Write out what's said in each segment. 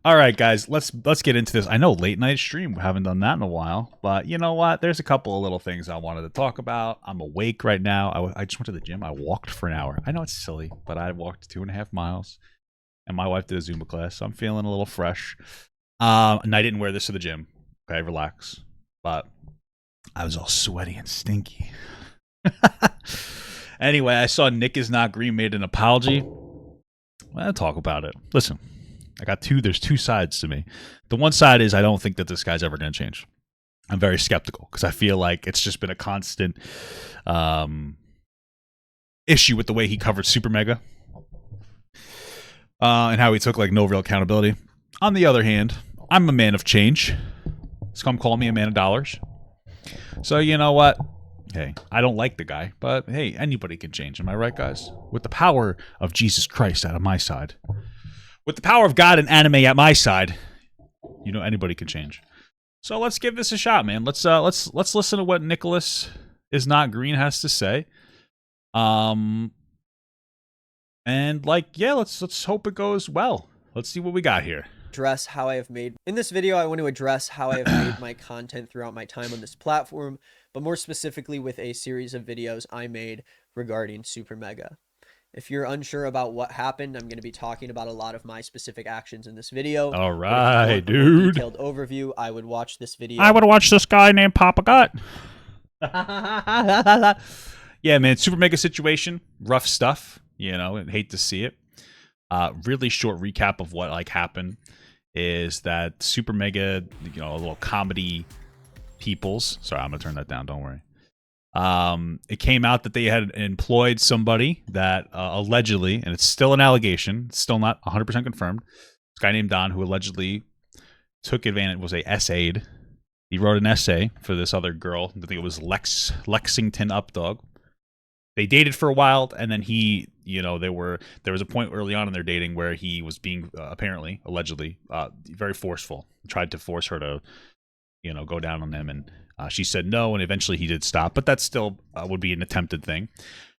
All right, guys, let's get into this. I know late night stream. We haven't done that in a while, but you know what? There's a couple of little things I wanted to talk about. I'm awake right now. I just went to the gym. I walked for an hour. I know it's silly, but I walked 2.5 miles, and my wife did a Zumba class, so I'm feeling a little fresh. And I didn't wear this to the gym. Okay, relax. But I was all sweaty and stinky. Anyway, I saw Nick is Not Green made an apology. Well, I'll talk about it. Listen. There's two sides to me. The one side is I don't think that this guy's ever going to change. I'm very skeptical because I feel like it's just been a constant issue with the way he covered SuperMega and how he took like no real accountability. On the other hand, I'm a man of change. Some call me a man of dollars. So you know what? Hey, I don't like the guy, but hey, anybody can change. Am I right, guys? With the power of Jesus Christ out of my side. With the power of God and anime at my side, you know anybody can change. So let's give this a shot, man. Let's listen to what Nicholas is Not Green has to say. And let's hope it goes well. Let's see what we got here. In this video, I want to address how I have made my content throughout my time on this platform, but more specifically with a series of videos I made regarding SuperMega. If you're unsure about what happened, I'm going to be talking about a lot of my specific actions in this video. All right, dude. A detailed overview, I would watch this video. I would watch this guy named Papa Gut. Yeah, man, SuperMega situation, rough stuff. You know, I hate to see it. Really short recap of what happened is that SuperMega, a little comedy peoples. Sorry, I'm gonna turn that down. Don't worry. It came out that they had employed somebody that allegedly, and it's still an allegation, it's still not 100% confirmed, this guy named Don who allegedly took advantage, was a essayed. He wrote an essay for this other girl. I think it was Lexington Updog. They dated for a while, and then there was a point early on in their dating where he was being allegedly, very forceful. Tried to force her to, go down on him, and she said no, and eventually he did stop, but that still would be an attempted thing.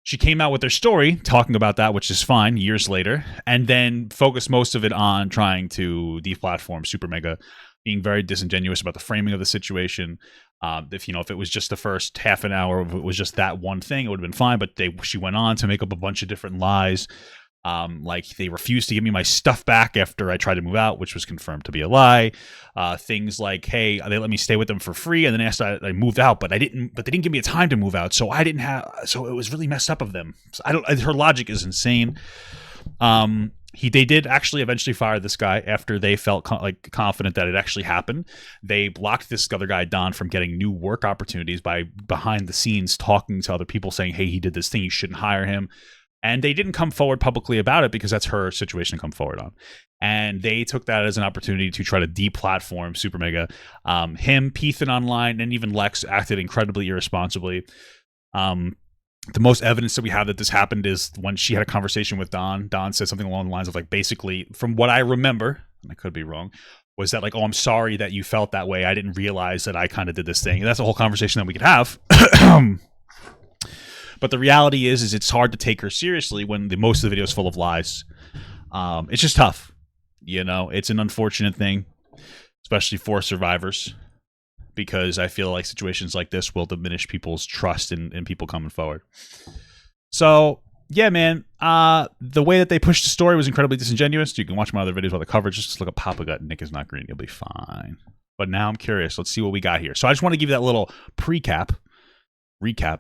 She came out with her story talking about that, which is fine, years later, and then focused most of it on trying to deplatform SuperMega, being very disingenuous about the framing of the situation. If it was just the first half an hour, if it was just that one thing, it would have been fine, but she went on to make up a bunch of different lies. Like they refused to give me my stuff back after I tried to move out, which was confirmed to be a lie. Things like, hey, they let me stay with them for free, and then after I moved out, but they didn't give me a time to move out, so so it was really messed up of them. So her logic is insane. They did actually eventually fire this guy after they felt confident that it actually happened. They blocked this other guy, Don, from getting new work opportunities by behind the scenes talking to other people saying, hey, he did this thing, you shouldn't hire him. And they didn't come forward publicly about it because that's her situation to come forward on. And they took that as an opportunity to try to deplatform SuperMega. Him, Pethan online, and even Lex acted incredibly irresponsibly. The most evidence that we have that this happened is when she had a conversation with Don. Don said something along the lines of basically, from what I remember, and I could be wrong, was that oh, I'm sorry that you felt that way. I didn't realize that I kind of did this thing. And that's a whole conversation that we could have. But the reality is it's hard to take her seriously when most of the video is full of lies. It's just tough. It's an unfortunate thing, especially for survivors, because I feel like situations like this will diminish people's trust in people coming forward. So, yeah, man, the way that they pushed the story was incredibly disingenuous. You can watch my other videos about the coverage. Just look at Papa Gut and Nick is Not Green. You'll be fine. But now I'm curious. Let's see what we got here. So I just want to give you that little recap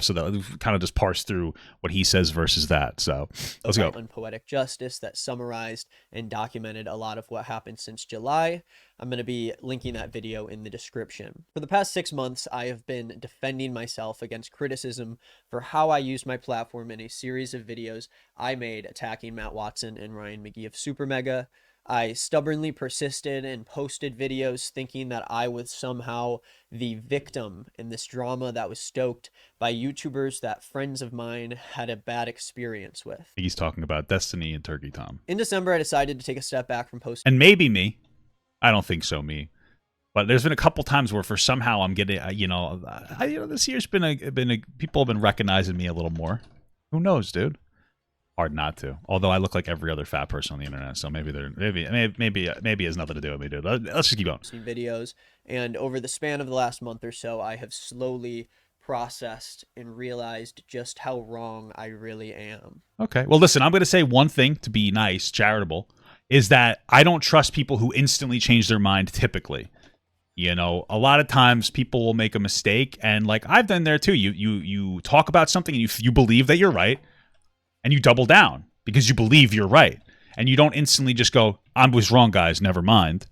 so that we kind of just parse through what he says versus that. So let's go. Unpoetic justice that summarized and documented a lot of what happened since July. I'm going to be linking that video in the description. For the past 6 months, I have been defending myself against criticism for how I used my platform in a series of videos I made attacking Matt Watson and Ryan McGee of SuperMega. I stubbornly persisted and posted videos thinking that I was somehow the victim in this drama that was stoked by YouTubers that friends of mine had a bad experience with. He's talking about Destiny and Turkey Tom. In December, I decided to take a step back from posting. And maybe me. I don't think so, me. But there's been a couple times where for somehow I'm getting, this year's been people have been recognizing me a little more. Who knows, dude? Hard not to. Although I look like every other fat person on the internet, so maybe it has nothing to do with me, dude. Let's just keep going. Seen videos, and over the span of the last month or so, I have slowly processed and realized just how wrong I really am. Okay. Well, listen, I'm going to say one thing to be nice, charitable, is that I don't trust people who instantly change their mind typically. You know, a lot of times people will make a mistake, and like I've done there too. You talk about something and you believe that you're right, and you double down because you believe you're right. And you don't instantly just go, I was wrong, guys, never mind.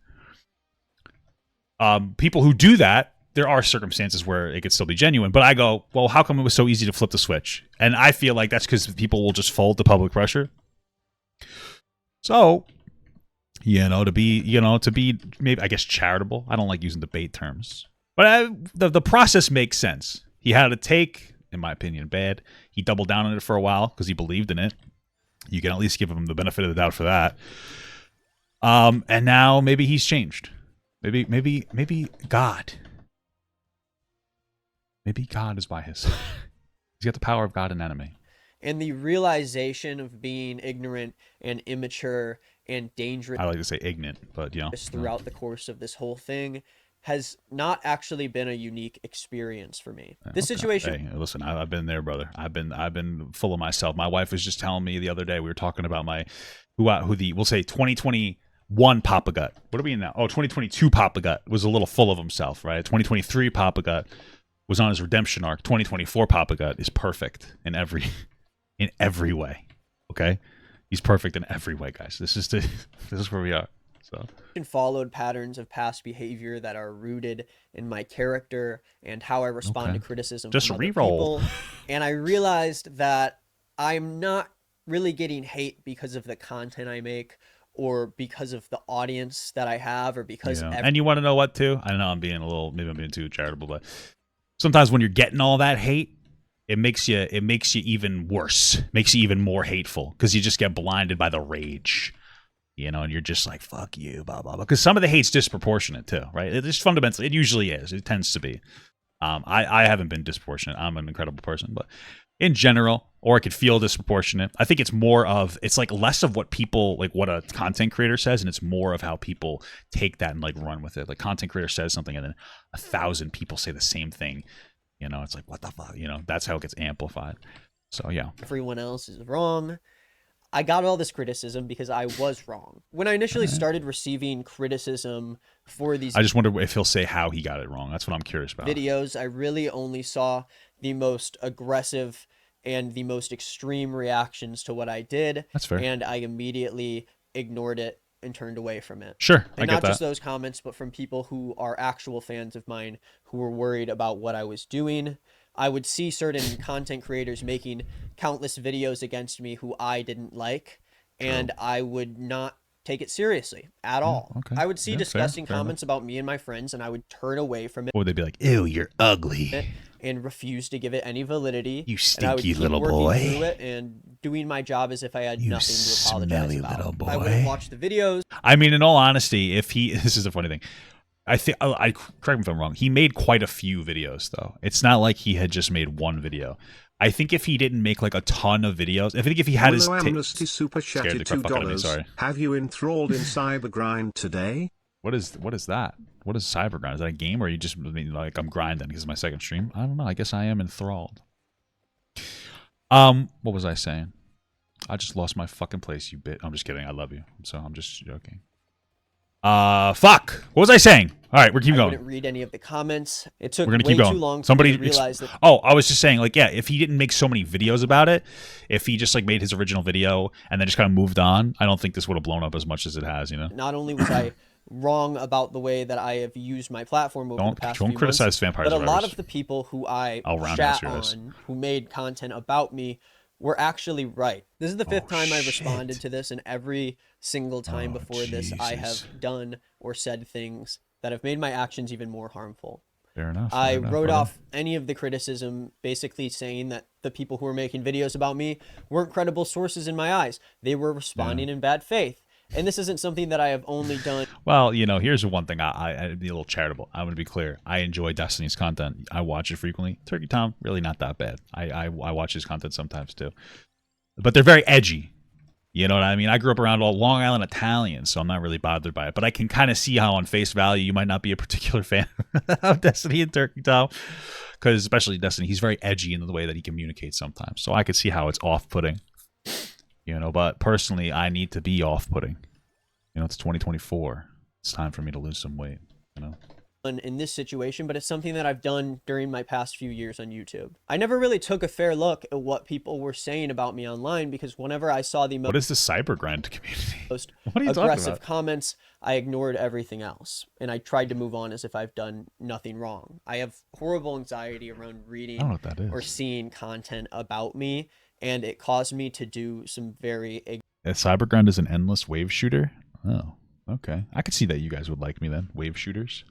People who do that, there are circumstances where it could still be genuine. But I go, well, how come it was so easy to flip the switch? And I feel like that's because people will just fold to public pressure. So, to be maybe, I guess, charitable. I don't like using debate terms. But the process makes sense. He had a take, in my opinion, bad. He doubled down on it for a while because he believed in it. You can at least give him the benefit of the doubt for that. And now maybe he's changed. Maybe God. Maybe God is by his. He's got the power of God and enemy. And the realization of being ignorant and immature and dangerous. I like to say ignorant, but throughout the course of this whole thing has not actually been a unique experience for me. This situation. Hey, listen, I've been there, brother. I've been full of myself. My wife was just telling me the other day, we were talking about we'll say 2021 Papa Gut. What are we in now? Oh, 2022 Papa Gut was a little full of himself, right? 2023 Papa Gut was on his redemption arc. 2024 Papa Gut is perfect in every way. Okay, he's perfect in every way, guys. This is where we are. So, followed patterns of past behavior that are rooted in my character and how I respond to criticism just from re-roll. other people. And I realized that I'm not really getting hate because of the content I make or because of the audience that I have or because and you want to know what too? I know maybe I'm being too charitable, but sometimes when you're getting all that hate, it makes you even worse, makes you even more hateful because you just get blinded by the rage. And you're just like, fuck you, blah, blah, blah. Because some of the hate's disproportionate too, right? It just fundamentally, it usually is. It tends to be. I haven't been disproportionate. I'm an incredible person. But in general, or I could feel disproportionate. I think it's like less of what people, like what a content creator says, and it's more of how people take that and like run with it. Like content creator says something and then 1,000 people say the same thing. It's like, what the fuck? That's how it gets amplified. So, yeah. Everyone else is wrong. I got all this criticism because I was wrong. When I initially started receiving criticism for these I just wonder if he'll say how he got it wrong. That's what I'm curious about. Videos, I really only saw the most aggressive and the most extreme reactions to what I did. That's fair. And I immediately ignored it and turned away from it. Sure, and not just those comments, but from people who are actual fans of mine who were worried about what I was doing. I would see certain content creators making countless videos against me who I didn't like, and I would not take it seriously at all. Okay. I would see disgusting comments about me and my friends, and I would turn away from it. Or they'd be like, ew, you're ugly. And refuse to give it any validity. You stinky little boy. Through it and doing my job as if I had nothing to apologize about. Little boy. I wouldn't watch the videos. I mean, in all honesty, this is a funny thing. I think I correct me if I'm wrong. He made quite a few videos though. It's not like he had just made one video. I think if he didn't make like a ton of videos, I think if he had his Amnesty super chatted $2. Have you enthralled in Cybergrind today? What is that? What is Cybergrind? Is that a game or you just like I'm grinding because it's my second stream? I don't know. I guess I am enthralled. What was I saying? I just lost my fucking place, you bit. I'm just kidding. I love you. So I'm just joking. Fuck. What was I saying? All right, we're keeping going. I didn't read any of the comments. It took way too long for me to realize that. Oh, I was just saying, like, yeah, if he didn't make so many videos about it, if he just like made his original video and then just kind of moved on, I don't think this would have blown up as much as it has. Not only was I wrong about the way that I have used my platform over the past few months, criticize Vampire but a Survivors. lot of the people who I chat on, who made content about me, were actually right. This is the fifth time I've responded to this, and every single time before this, I have done or said things that have made my actions even more harmful. Fair enough. I wrote off any of the criticism, basically saying that the people who were making videos about me weren't credible sources in my eyes. They were responding in bad faith. And this isn't something that I have only done. Well, here's one thing. I'd be a little charitable. I'm going to be clear. I enjoy Destiny's content. I watch it frequently. Turkey Tom, really not that bad. I watch his content sometimes too. but they're very edgy. You know what I mean? I grew up around all Long Island Italians, so I'm not really bothered by it. But I can kind of see how on face value you might not be a particular fan of Destiny and Turkey Tom. Because especially Destiny, he's very edgy in the way that he communicates sometimes. So I could see how it's off-putting. You know, but personally, I need to be off-putting. You know, it's 2024. It's time for me to lose some weight, you know? In this situation, but it's something that I've done during my past few years on YouTube. I never really took a fair look at what people were saying about me online, because whenever I saw the what is the cybergrind community? most what are you aggressive talking about? comments, I ignored everything else, and I tried to move on as if I've done nothing wrong. I have horrible anxiety around reading I don't know what that is. or seeing content about me, and it caused me to do some very cybergrind is an endless wave shooter? Oh, okay. I could see that you guys would like me then. Wave shooters.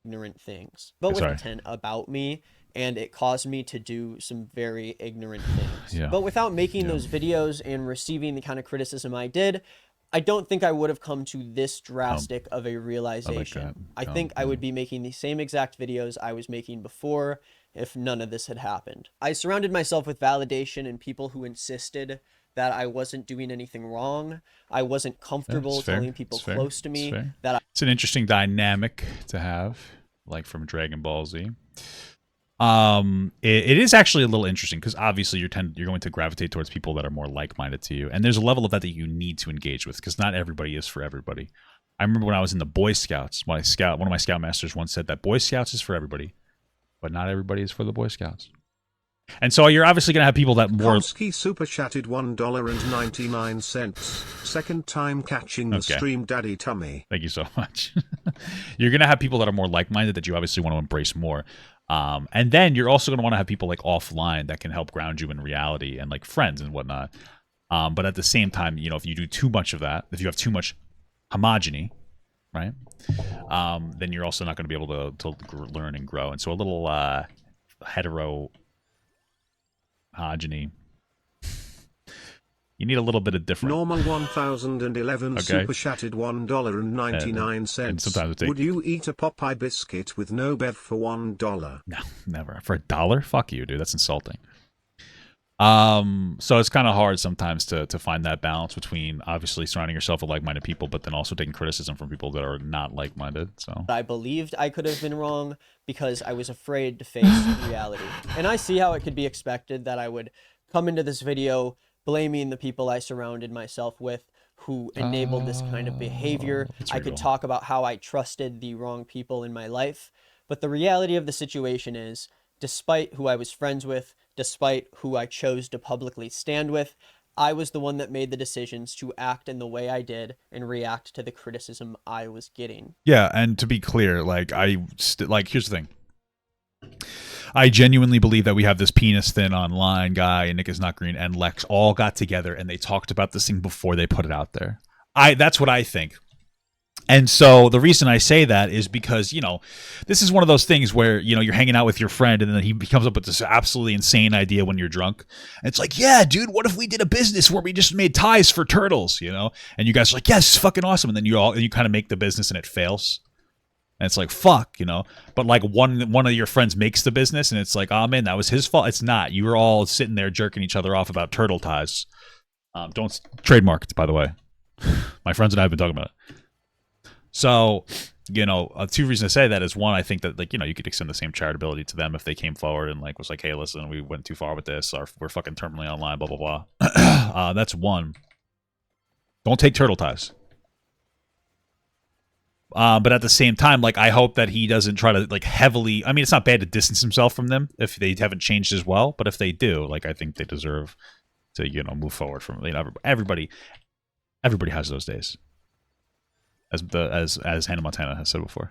ignorant things, but with content about me, and it caused me to do some very ignorant things. Yeah. But without making those videos and receiving the kind of criticism I did, I don't think I would have come to this drastic of a realization. I think I would be making the same exact videos I was making before if none of this had happened. I surrounded myself with validation and people who insisted that I wasn't doing anything wring. I wasn't comfortable telling people close to me that it's an interesting dynamic to have, like from Dragon Ball Z. It is actually a little interesting because obviously you're going to gravitate towards people that are more like-minded to you, and there's a level of that you need to engage with because not everybody is for everybody. I remember when I was in the Boy Scouts, one of my Scoutmasters once said that Boy Scouts is for everybody, but not everybody is for the Boy Scouts. And so you're obviously going to have people that more... Komsky super chatted $1.99. Second time catching the stream, Daddy Tummy. Thank you so much. You're going to have people that are more like-minded that you obviously want to embrace more. And then you're also going to want to have people like offline that can help ground you in reality and like friends and whatnot. But at the same time, you know, if you do too much of that, if you have too much homogeny, right, then you're also not going to be able to learn and grow. And so a little hetero... homogeny. You need a little bit of different. Normal 1011 super chatted $1.99. Sometimes would you eat a Popeye biscuit with no bev for $1? No, never. For $1? Fuck you, dude. That's insulting. So it's kind of hard sometimes to find that balance between obviously surrounding yourself with like-minded people, but then also taking criticism from people that are not like-minded. So I believed I could have been wrong because I was afraid to face reality. And I see how it could be expected that I would come into this video blaming the people I surrounded myself with who enabled this kind of behavior. I could talk about how I trusted the wrong people in my life. But the reality of the situation is, despite who I was friends with, despite who I chose to publicly stand with, I was the one that made the decisions to act in the way I did and react to the criticism I was getting. Yeah, and to be clear, like here's the thing. I genuinely believe that we have this penis thin online guy and Nick is not green and Lex all got together and they talked about this thing before they put it out there. That's what I think. And so the reason I say that is because, you know, this is one of those things where, you know, you're hanging out with your friend and then he comes up with this absolutely insane idea when you're drunk. And it's like, yeah, dude, what if we did a business where we just made ties for turtles, you know? And you guys are like, yes, it's fucking awesome. And then you kind of make the business and it fails. And it's like, fuck, you know? But like one of your friends makes the business and it's like, oh man, that was his fault. It's not. You were all sitting there jerking each other off about turtle ties. Don't trademark it, by the way. My friends and I have been talking about it. So, you know, two reasons to say that is one, I think that like, you know, you could extend the same charitability to them if they came forward and like was like, hey, listen, we went too far with this, or we're fucking terminally online, blah, blah, blah. That's one. Don't take turtle ties. But at the same time, like, I hope that he doesn't try to like heavily, I mean, it's not bad to distance himself from them if they haven't changed as well, but if they do, like, I think they deserve to, you know, move forward from, you know, everybody has those days. As Hannah Montana has said before.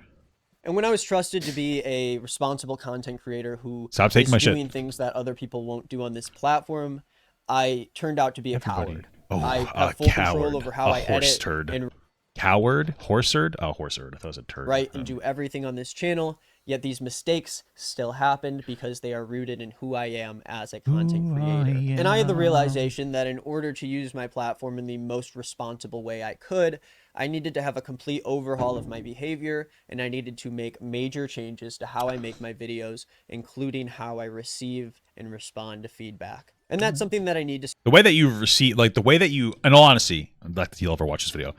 And when I was trusted to be a responsible content creator who is doing things that other people won't do on this platform, I turned out to be a coward. Oh, I have full control over how I edit and coward, horseherd. Oh, horseherd. I thought it was a turd. Right, and do everything on this channel. Yet these mistakes still happened because they are rooted in who I am as a content creator. And I had the realization that in order to use my platform in the most responsible way I could, I needed to have a complete overhaul of my behavior, and I needed to make major changes to how I make my videos, including how I receive and respond to feedback. And that's something that I need to The way that you receive, like the way that you, in all honesty, like you'll ever watch this video,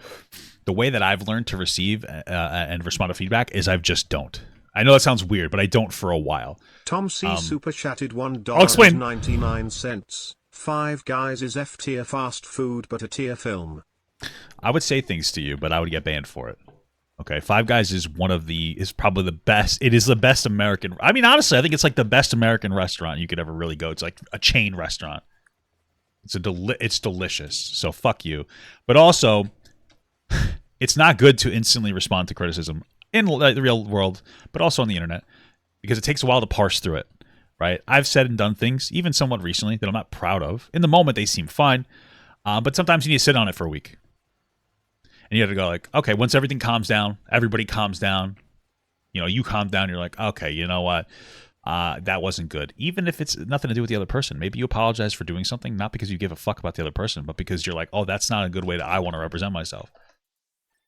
the way that I've learned to receive and respond to feedback is I just don't. I know that sounds weird, but I don't for a while. Tom C. super chatted I'll explain. $1.99. Five Guys is F tier fast food, but a tier film. I would say things to you, but I would get banned for it. Okay, Five Guys is probably the best. It is the best American. I mean, honestly, I think it's like the best American restaurant you could ever really go. It's like a chain restaurant. It's delicious. So fuck you. But also, it's not good to instantly respond to criticism in the real world, but also on the internet, because it takes a while to parse through it. Right? I've said and done things, even somewhat recently, that I'm not proud of. In the moment, they seem fine, but sometimes you need to sit on it for a week. And you have to go like, okay, once everything calms down, everybody calms down, you know, you calm down, you're like, okay, you know what? That wasn't good. Even if it's nothing to do with the other person. Maybe you apologize for doing something, not because you give a fuck about the other person, but because you're like, oh, that's not a good way that I want to represent myself.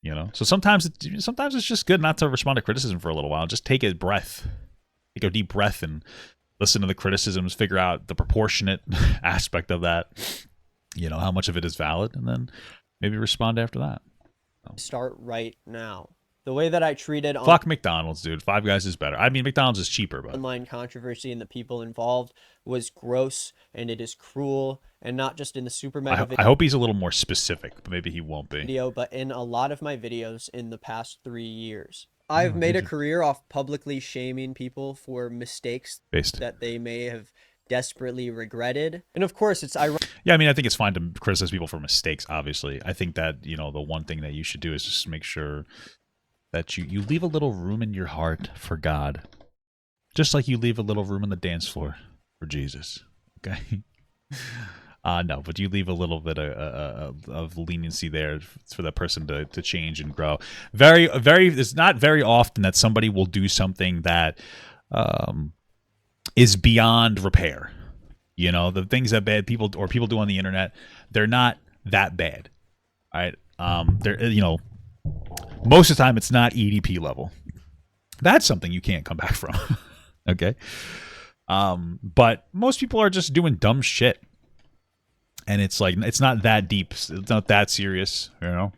You know? So sometimes it's just good not to respond to criticism for a little while. Just take a breath. Take a deep breath and listen to the criticisms, figure out the proportionate aspect of that, you know, how much of it is valid, and then maybe respond after that. start right now. The way that I treated fuck McDonald's, dude. Five Guys is better. I mean, McDonald's is cheaper, but online controversy and the people involved was gross, and it is cruel, and not just in the SuperMega I hope he's a little more specific, but maybe he won't be. Video, but in a lot of my videos in the past 3 years. I've made a career off publicly shaming people for mistakes that they may have desperately regretted. And of course, it's ironic. Yeah, I mean, I think it's fine to criticize people for mistakes, obviously. I think that, you know, the one thing that you should do is just make sure that you leave a little room in your heart for God. Just like you leave a little room on the dance floor for Jesus. Okay? No, but you leave a little bit of leniency there for that person to change and grow. It's not very often that somebody will do something that is beyond repair. You know, the things that people do on the internet, they're not that bad. All right? They're, you know, most of the time it's not EDP level. That's something you can't come back from. Okay? But most people are just doing dumb shit. And it's like, it's not that deep. It's not that serious, you know?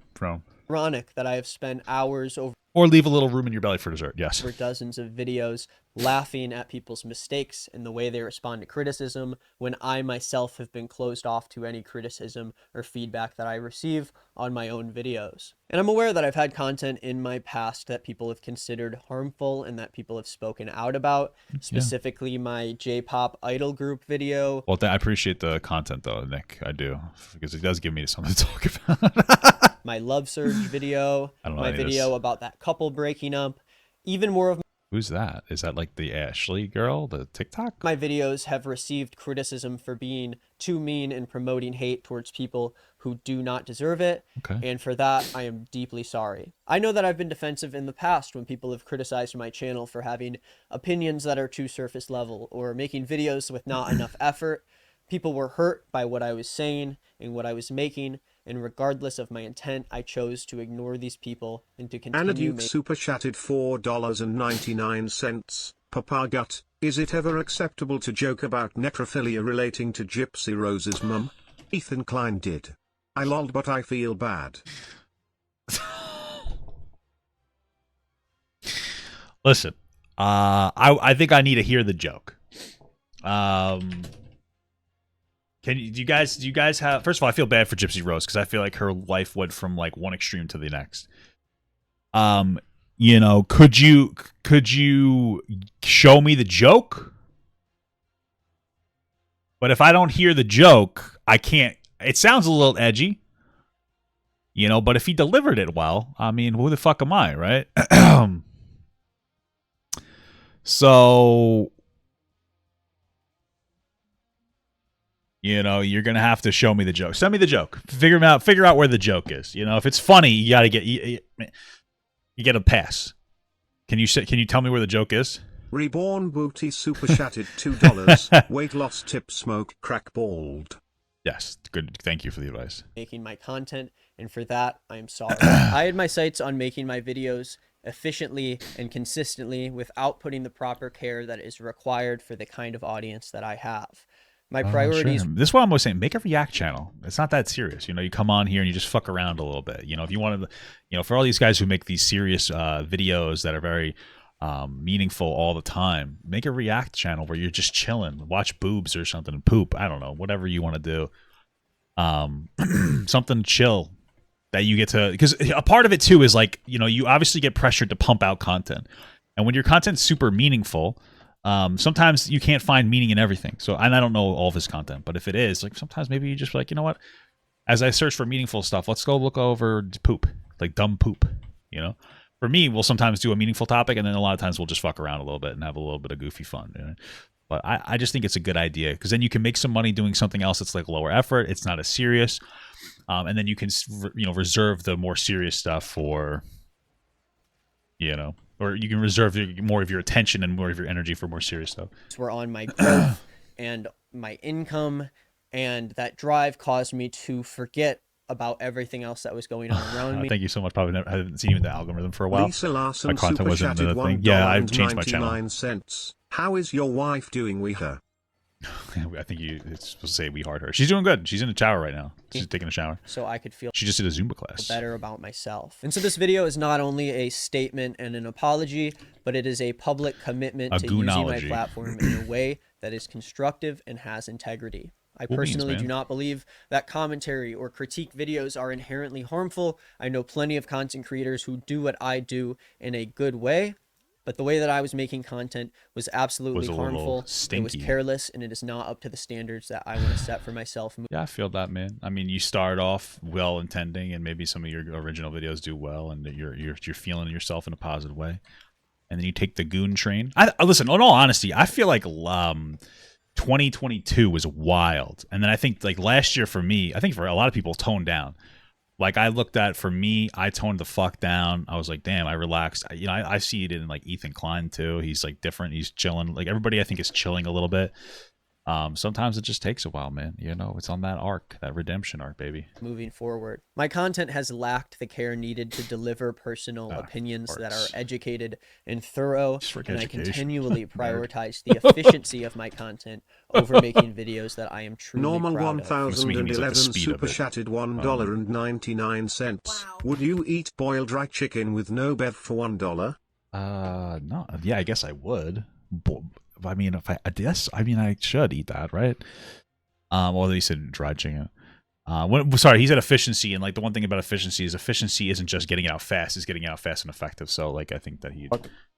Ironic that I have spent hours over. Or leave a little room in your belly for dessert, yes. For dozens of videos laughing at people's mistakes and the way they respond to criticism, when I myself have been closed off to any criticism or feedback that I receive on my own videos. And I'm aware that I've had content in my past that people have considered harmful and that people have spoken out about, specifically my J-pop idol group video. Well, I appreciate the content though, Nick. I do, because it does give me something to talk about. My Love Surge video, my video about that couple breaking up, even more of. Who's that? Is that like the Ashley girl, the TikTok? My videos have received criticism for being too mean and promoting hate towards people who do not deserve it. Okay. And for that, I am deeply sorry. I know that I've been defensive in the past when people have criticized my channel for having opinions that are too surface level or making videos with not enough effort. People were hurt by what I was saying and what I was making, and regardless of my intent, I chose to ignore these people and to continue. Anaduke super chatted $4.99. Papa Gut, is it ever acceptable to joke about necrophilia relating to Gypsy Rose's mum? Ethan Klein did. I lolled, but I feel bad. Listen, I think I need to hear the joke. Do you guys have, first of all, I feel bad for Gypsy Rose because I feel like her life went from like one extreme to the next. You know, could you show me the joke? But if I don't hear the joke, I can't. It sounds a little edgy, you know, but if he delivered it well, I mean, who the fuck am I, right? So, you know, you're gonna have to show me the joke. Send me the joke. Figure out where the joke is. You know, if it's funny, you gotta get you get a pass. Can you tell me where the joke is? Reborn Booty super chatted $2. Weight loss tip: smoke crack bald. Yes, good. Thank you for the advice. Making my content, and for that, I am sorry. I had my sights on making my videos efficiently and consistently without putting the proper care that is required for the kind of audience that I have. My priorities. Sure. This is what I'm always saying. Make a React channel. It's not that serious. You come on here and you just fuck around a little bit. If you wanted to, for all these guys who make these serious videos that are very meaningful all the time, make a React channel where you're just chilling, watch boobs or something and poop. I don't know, whatever you want to do. Something chill that you get to, because a part of it too is like, you obviously get pressured to pump out content. And when your content's super meaningful, sometimes you can't find meaning in everything. So, and I don't know all of his content, but if it is, like, sometimes maybe you just be like, you know what? As I search for meaningful stuff, let's go look over poop, like dumb poop. For me, we'll sometimes do a meaningful topic, and then a lot of times we'll just fuck around a little bit and have a little bit of goofy fun. But I just think it's a good idea, because then you can make some money doing something else that's like lower effort. It's not as serious, and then you can reserve the more serious stuff for or you can reserve more of your attention and more of your energy for more serious stuff. Were on my growth and my income, and that drive caused me to forget about everything else that was going on around me. Thank you so much. Probably I haven't seen even the algorithm for a while. Lisa Larson my content super wasn't chatted the thing. $1 Yeah, I've changed my channel. 99 cents. How is your wife doing with her? I think it's supposed to say we hard her. She's doing good. She's in the shower right now. She's taking a shower. So I could feel she just did a Zumba class. Better about myself. And so this video is not only a statement and an apology, but it is a public commitment to using my platform in a way that is constructive and has integrity. I personally do not believe that commentary or critique videos are inherently harmful. I know plenty of content creators who do what I do in a good way, but the way that I was making content was absolutely harmful. It was careless, and it is not up to the standards that I want to set for myself. Yeah, I feel that, man. I mean, you start off well intending, and maybe some of your original videos do well, and you're feeling yourself in a positive way, and then you take the goon train. Listen, in all honesty, I feel like 2022 was wild, and then I think like last year for me, I think for a lot of people, toned down. Like I looked at, for me, I toned the fuck down. I was like, damn, I relaxed. I see it in like Ethan Klein too. He's like different. He's chilling. Like everybody, I think, is chilling a little bit. Sometimes it just takes a while, man. It's on that arc, that redemption arc, baby. Moving forward, my content has lacked the care needed to deliver personal opinions that are educated and thorough, and I continually prioritize the efficiency of my content over making videos that I am truly Normal proud of. 1011 super chatted $1.99. Wow. Would you eat boiled dry chicken with no bev for $1? No. Yeah, I guess I would. I mean, I should eat that, right? Well, he said dried chicken. Sorry, he said efficiency, and like the one thing about efficiency isn't just getting it out fast; it's getting it out fast and effective. So, like, I think that he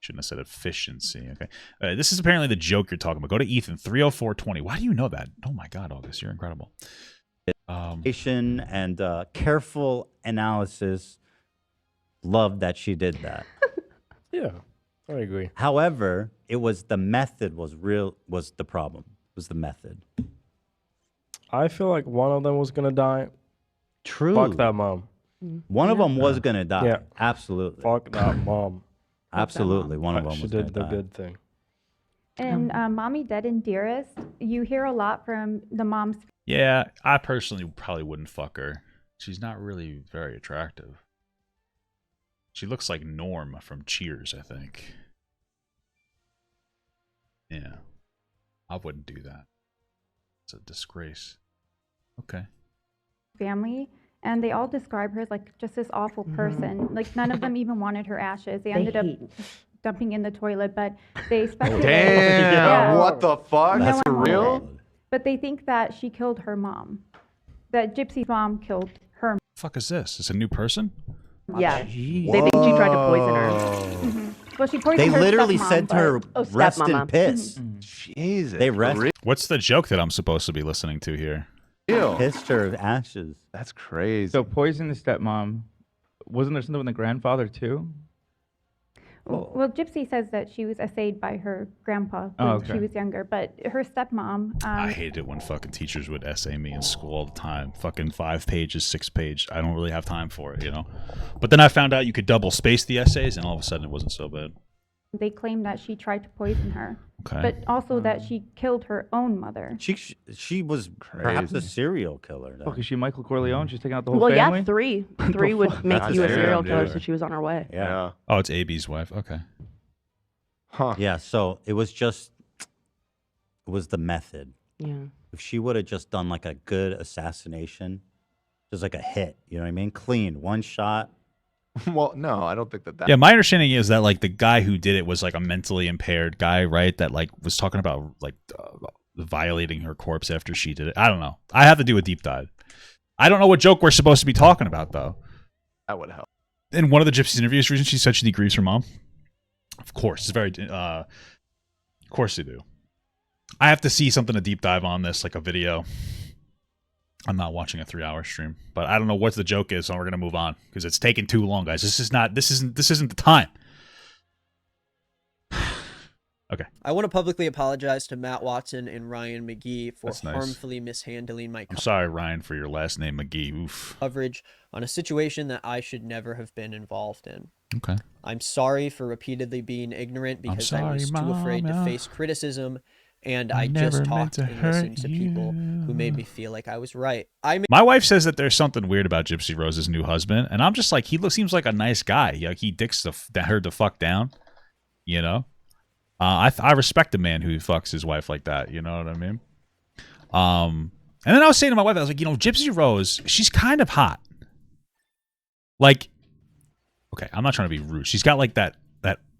shouldn't have said efficiency. Okay, this is apparently the joke you're talking about. Go to Ethan 30420. Why do you know that? Oh my God, August, you're incredible. And careful analysis. Love that she did that. Yeah. I agree. However, it was the method was the problem. It was the method. I feel like one of them was gonna die. True. Fuck that mom. One of them was gonna die. Yeah. Absolutely. Fuck that mom. Absolutely. One of them was gonna die. She did the good thing. And Mommy Dead and Dearest, you hear a lot from the moms. Yeah, I personally probably wouldn't fuck her. She's not really very attractive. She looks like Norm from Cheers, I think. Yeah. I wouldn't do that. It's a disgrace. Okay. Family, and they all describe her as like just this awful person. Like none of them even wanted her ashes. They ended up dumping in the toilet, but they speculate. Damn, what the fuck? That's for real? But they think that she killed her mom. That Gypsy's mom killed her mom. Fuck is this? It's a new person? Yeah, they think she tried to poison her. Well, she poisoned they her literally stepmom, sent her rest in piss. Jesus. They rest. What's the joke that I'm supposed to be listening to here? Pissed her of ashes. That's crazy. So poison the stepmom. Wasn't there something with the grandfather too? Well, Gypsy says that she was essayed by her grandpa when she was younger, but her stepmom... I hated it when fucking teachers would essay me in school all the time. Fucking 5 pages, 6 page. I don't really have time for it, But then I found out you could double space the essays, and all of a sudden it wasn't so bad. They claim that she tried to poison her, okay. but also that she killed her own mother. She was perhaps a serial killer. Oh, is she Michael Corleone? She's taking out the whole family? Well, yeah, three would make you a serial killer, so she was on her way. Yeah. Oh, it's AB's wife. Okay. Huh. Yeah, so it was the method. Yeah. if she would have just done like a good assassination, just like a hit, you know what I mean? Clean, one shot. Well, no, I don't think that. Yeah, my understanding is that like the guy who did it was like a mentally impaired guy, right? That like was talking about like violating her corpse after she did it. I don't know. I have to do a deep dive. I don't know what joke we're supposed to be talking about though. That would help. In one of the Gypsy's interviews recently, she said she grieves her mom. Of course, it's very. Of course they do. I have to see something to deep dive on this, like a video. I'm not watching a 3-hour stream, but I don't know what the joke is, so we're gonna move on because it's taking too long, guys. This isn't the time. Okay. I want to publicly apologize to Matt Watson and Ryan McGee for That's nice. harmfully mishandling my I'm sorry, Ryan, for your last name, McGee. Oof. coverage on a situation that I should never have been involved in. Okay. I'm sorry for repeatedly being ignorant because I sorry, was too afraid to Mama. face criticism, and I I never just meant talked to and listened hurt to people who you. made me feel like I was right. My wife says that there's something weird about Gypsy Rose's new husband, and I'm just like, seems like a nice guy. Like he dicks her the fuck down, you know. I respect a man who fucks his wife like that. You know what I mean? And then I was saying to my wife, I was like, you know, Gypsy Rose, she's kind of hot. Like, okay, I'm not trying to be rude. She's got like that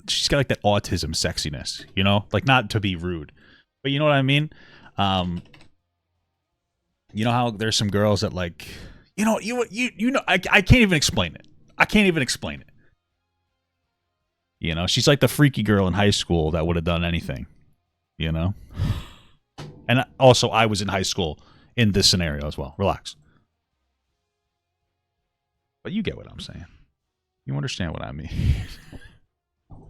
she's got like that autism sexiness, you know, like not to be rude, but you know what I mean? You know how there's some girls that like, you know, I can't even explain it. I can't even explain it. You know, she's like the freaky girl in high school that would have done anything, you know? And also, I was in high school in this scenario as well. Relax. But you get what I'm saying. You understand what I mean.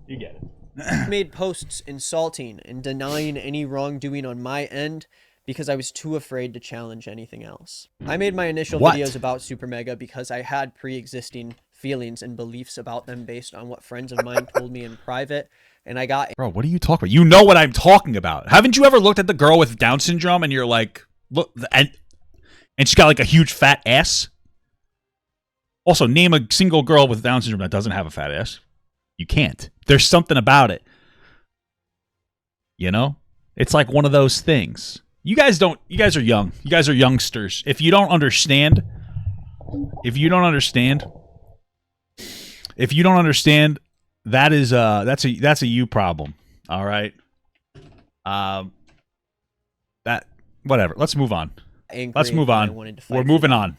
You get it. made posts insulting and denying any wrongdoing on my end because I was too afraid to challenge anything else. I made my initial videos about SuperMega because I had pre-existing feelings and beliefs about them based on what friends of mine told me in private, and I got... Bro, what are you talking about? You know what I'm talking about. Haven't you ever looked at the girl with Down syndrome and you're like, look, and she's got like a huge fat ass? Also, name a single girl with Down syndrome that doesn't have a fat ass. You can't. There's something about it. You know? It's like one of those things. You guys are young. You guys are youngsters. If you don't understand, that's a you problem. All right? Whatever. Let's move on. Let's move on. We're moving on.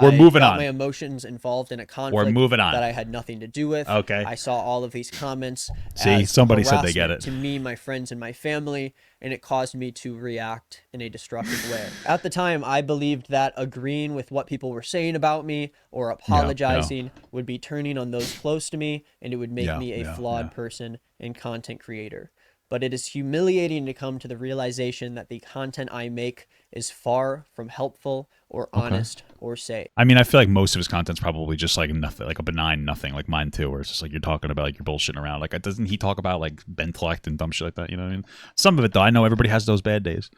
We're moving on. My emotions involved in a conflict We're moving on. that I had nothing to do with. Okay. I saw all of these comments. See, as somebody said they get harassment it. To me, my friends, and my family, and it caused me to react in a destructive way. At the time, I believed that agreeing with what people were saying about me or apologizing would be turning on those close to me, and it would make me a flawed person and content creator. But it is humiliating to come to the realization that the content I make is far from helpful or honest or safe. I mean, I feel like most of his content's probably just like nothing, like a benign nothing, like mine too, where it's just like you're talking about like you're bullshitting around. Like, doesn't he talk about like intellect and dumb shit like that? You know what I mean? Some of it though, I know everybody has those bad days.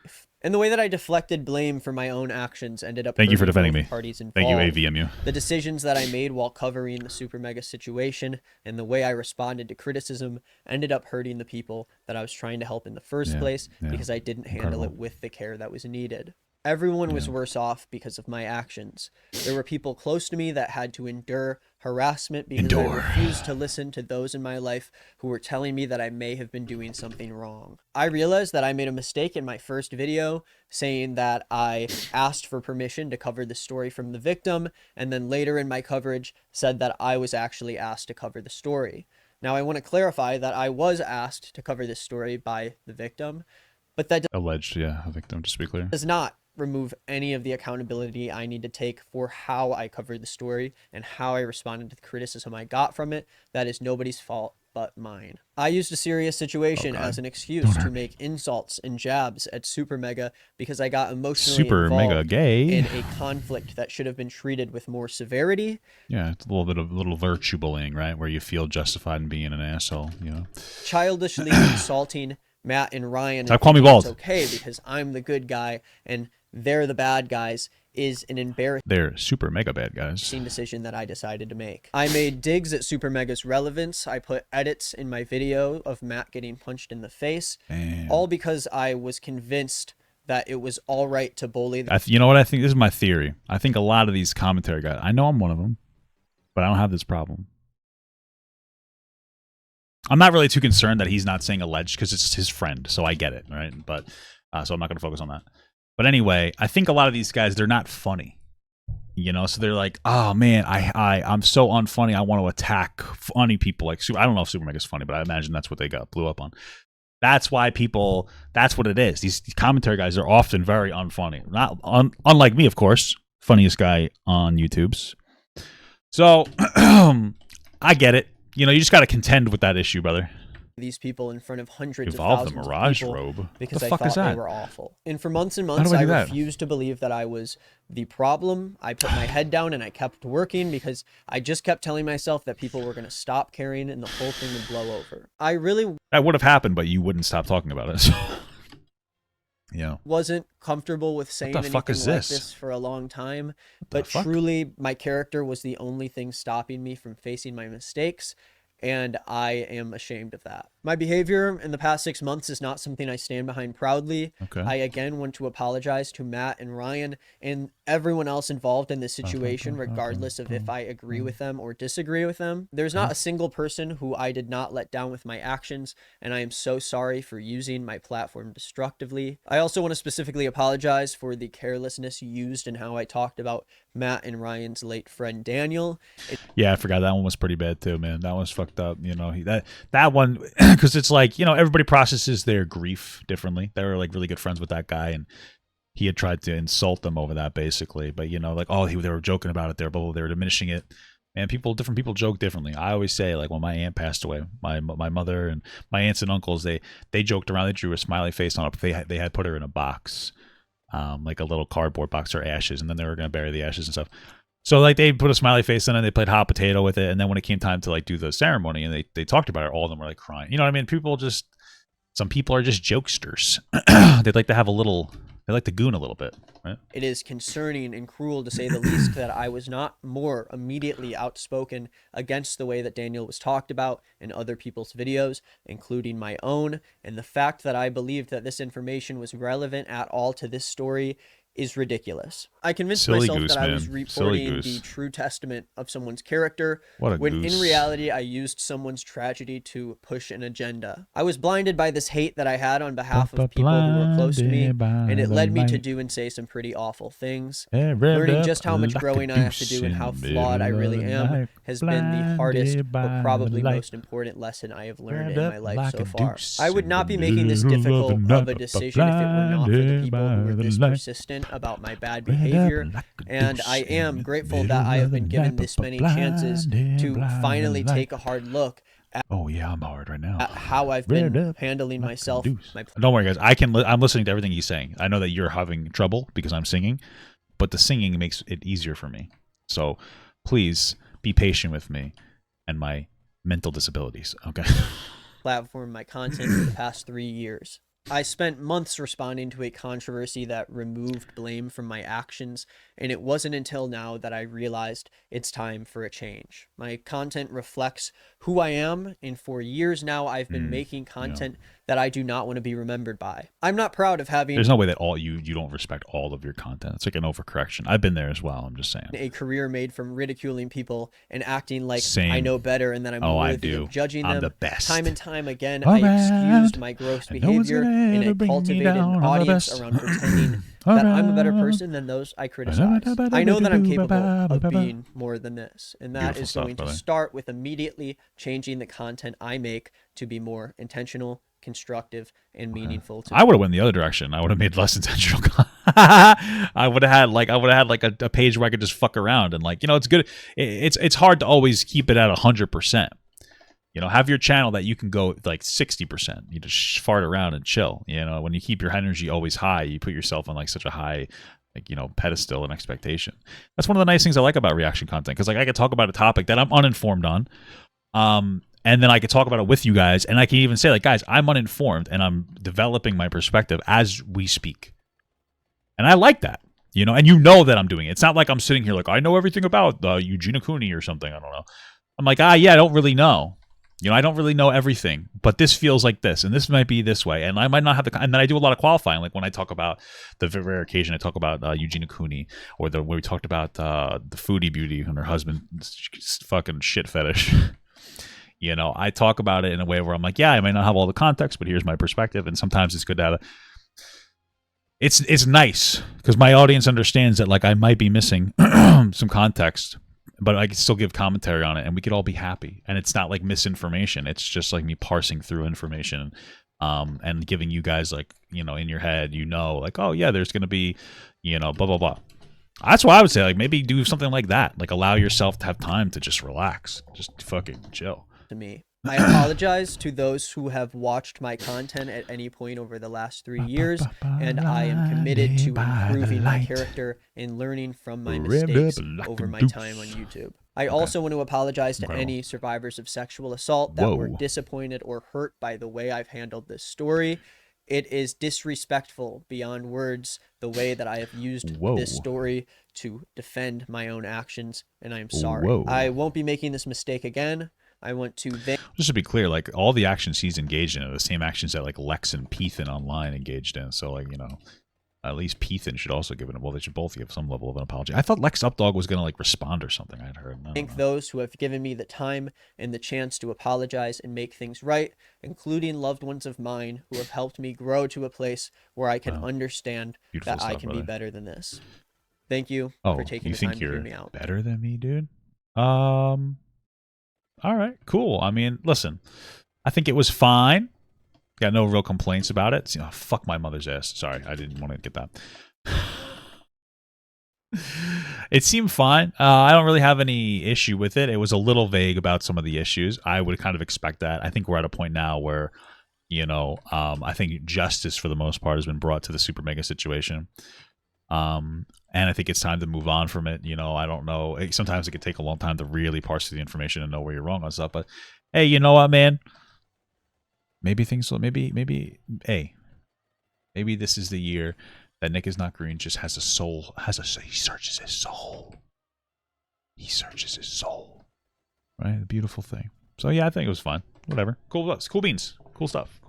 And the way that I deflected blame for my own actions ended up Thank you for hurting defending both me. parties involved. Thank you, AVMU. The decisions that I made while covering the SuperMega situation and the way I responded to criticism ended up hurting the people that I was trying to help in the first place because I didn't handle it with the care that was needed. Everyone was worse off because of my actions. There were people close to me that had to endure harassment because I refused to listen to those in my life who were telling me that I may have been doing something wrong. I realized that I made a mistake in my first video saying that I asked for permission to cover the story from the victim, and then later in my coverage said that I was actually asked to cover the story. Now I want to clarify that I was asked to cover this story by the victim, but that Alleged, a victim, just to be clear. does not remove any of the accountability I need to take for how I covered the story and how I responded to the criticism I got from it. That is nobody's fault but mine. I used a serious situation as an excuse to make insults and jabs at SuperMega because I got emotionally involved in a conflict that should have been treated with more severity. Yeah, it's a little virtue bullying, right? Where you feel justified in being an asshole, you know. Childishly insulting Matt and Ryan. Stop calling me bald. It's okay because I'm the good guy and they're the bad guys is an embarrassing They're super mega bad guys. decision that I decided to make. I made digs at SuperMega's relevance. I put edits in my video of Matt getting punched in the face, all because I was convinced that it was all right to bully. You know what I think? This is my theory. I think a lot of these commentary guys, I know I'm one of them, but I don't have this problem. I'm not really too concerned that he's not saying alleged because it's his friend, so I get it, right? But so I'm not going to focus on that. But anyway, I think a lot of these guys, they're not funny, you know. So they're like, "Oh man, I'm so unfunny. I want to attack funny people." Like, I don't know if SuperMega is funny, but I imagine that's what they blew up on. That's why people. That's what it is. These commentary guys are often very unfunny. Not unlike me, of course, funniest guy on YouTube's. So I get it. You know, you just got to contend with that issue, brother. These people in front of hundreds Evolve of the thousands Mirage of people robe. because The I fuck thought is that? they were awful. And for months and months, I refused to believe that I was the problem. I put my head down and I kept working because I just kept telling myself that people were going to stop caring and the whole thing would blow over. I really That would have happened, but you wouldn't stop talking about it. Yeah. wasn't comfortable with saying anything like this? this for a long time, but truly my character was the only thing stopping me from facing my mistakes, and I am ashamed of that. My behavior in the past 6 months is not something I stand behind proudly. Okay. I again want to apologize to Matt and Ryan and everyone else involved in this situation, regardless of if I agree with them or disagree with them. There's not a single person who I did not let down with my actions, and I am so sorry for using my platform destructively. I also want to specifically apologize for the carelessness used in how I talked about Matt and Ryan's late friend Daniel. Yeah, I forgot that one was pretty bad too, man. That one's fucked up. You know, that one, because it's like, you know, everybody processes their grief differently. They were like really good friends with that guy, and he had tried to insult them over that basically. But you know, like, oh, they were joking about it. They were diminishing it. And different people joke differently. I always say, like, when my aunt passed away, my mother and my aunts and uncles, they joked around. They drew a smiley face on it. They had put her in a box, like a little cardboard box, or ashes, and then they were gonna bury the ashes and stuff. So like they put a smiley face in it, they played hot potato with it, and then when it came time to like do the ceremony and they talked about it, all of them were like crying. You know what I mean? Some people are just jokesters. They'd like to have they like to goon a little bit, right? It is concerning and cruel, to say the least, that I was not more immediately outspoken against the way that Daniel was talked about in other people's videos, including my own. And the fact that I believed that this information was relevant at all to this story is ridiculous. I convinced myself that I was reporting the true testament of someone's character, when in reality I used someone's tragedy to push an agenda. I was blinded by this hate that I had on behalf of people who were close to me, and it led me to do and say some pretty awful things. Learning just how much growing I have to do and how flawed I really am has been the hardest but probably most important lesson I have learned in my life so far. I would not be making this difficult of a decision if it were not for the people who were this persistent about my bad behavior, and I am grateful that I have been given this many chances to finally take a hard look at, I'm hard right now, at how I've been handling myself. Don't worry, guys. I'm listening to everything he's saying. I know that you're having trouble because I'm singing, but the singing makes it easier for me. So please be patient with me and my mental disabilities. Okay. Platform my content for the past 3 years. I spent months responding to a controversy that removed blame from my actions, and it wasn't until now that I realized it's time for a change. My content reflects who I am, and for years now I've been making content that I do not want to be remembered by. I'm not proud of having... There's no way that you don't respect all of your content. It's like an overcorrection. I've been there as well, I'm just saying. A career made from ridiculing people and acting like I know better and that I'm worthy of judging them. I'm the best. Time and time again, I excused my gross behavior in a cultivated audience around pretending that I'm a better person than those I criticize. I know that I'm capable of being more than this, and that is going to start with immediately changing the content I make to be more intentional, constructive, and meaningful. I would have went the other direction. I would have made less intentional. I would have had like a page where I could just fuck around and, like, you know, it's good. It's hard to always keep it at 100%. You know, have your channel that you can go like 60%. You just fart around and chill. You know, when you keep your energy always high, you put yourself on like such a high, like, you know, pedestal and expectation. That's one of the nice things I like about reaction content, because like I could talk about a topic that I'm uninformed on, and then I could talk about it with you guys, and I can even say, like, guys, I'm uninformed and I'm developing my perspective as we speak, and I like that. You know, and you know that I'm doing it. It's not like I'm sitting here like I know everything about Eugene Cooney or something. I don't know. I'm like, yeah, I don't really know. You know, I don't really know everything, but this feels like this, and this might be this way, and I might not have the. And then I do a lot of qualifying, like when I talk about the very rare occasion, I talk about Eugenia Cooney, or where we talked about the foodie beauty and her husband's fucking shit fetish. You know, I talk about it in a way where I'm like, yeah, I might not have all the context, but here's my perspective, and sometimes it's good to have. It's nice because my audience understands that like I might be missing some context, but I can still give commentary on it, and we could all be happy. And it's not like misinformation. It's just like me parsing through information, and giving you guys like, you know, in your head, you know, like, oh yeah, there's gonna be, you know, blah blah blah. That's why I would say like maybe do something like that. Like allow yourself to have time to just relax, just fucking chill. To me, I apologize to those who have watched my content at any point over the last 3 years, and I am committed to improving my character and learning from my mistakes over my time on YouTube. I also want to apologize to any survivors of sexual assault that were disappointed or hurt by the way I've handled this story. It is disrespectful beyond words the way that I have used this story to defend my own actions, and I am sorry. I won't be making this mistake again. I want to just to be clear, like all the actions he's engaged in are the same actions that like Lex and Peethan online engaged in. So like, you know, at least Peethan should also give it. Well, they should both give some level of an apology. I thought Lex Updog was gonna like respond or something. I had heard. Thank those who have given me the time and the chance to apologize and make things right, including loved ones of mine who have helped me grow to a place where I can understand that I can be better than this. Thank you for taking the time to hear me out. Better than me, dude? All right, cool. I mean, listen, I think it was fine. Got no real complaints about it. You know, fuck my mother's ass. Sorry, I didn't want to get that. It seemed fine. I don't really have any issue with it. It was a little vague about some of the issues. I would kind of expect that. I think we're at a point now where, you know, I think justice for the most part has been brought to the SuperMega situation. And I think it's time to move on from it. You know, I don't know. Sometimes it could take a long time to really parse through the information and know where you're wrong on stuff. But hey, you know what, man? Maybe things. Maybe. Hey, maybe this is the year that Nick is Not Green just has a soul. He searches his soul. He searches his soul. Right, a beautiful thing. So yeah, I think it was fun. Whatever. Cool beans. Cool stuff.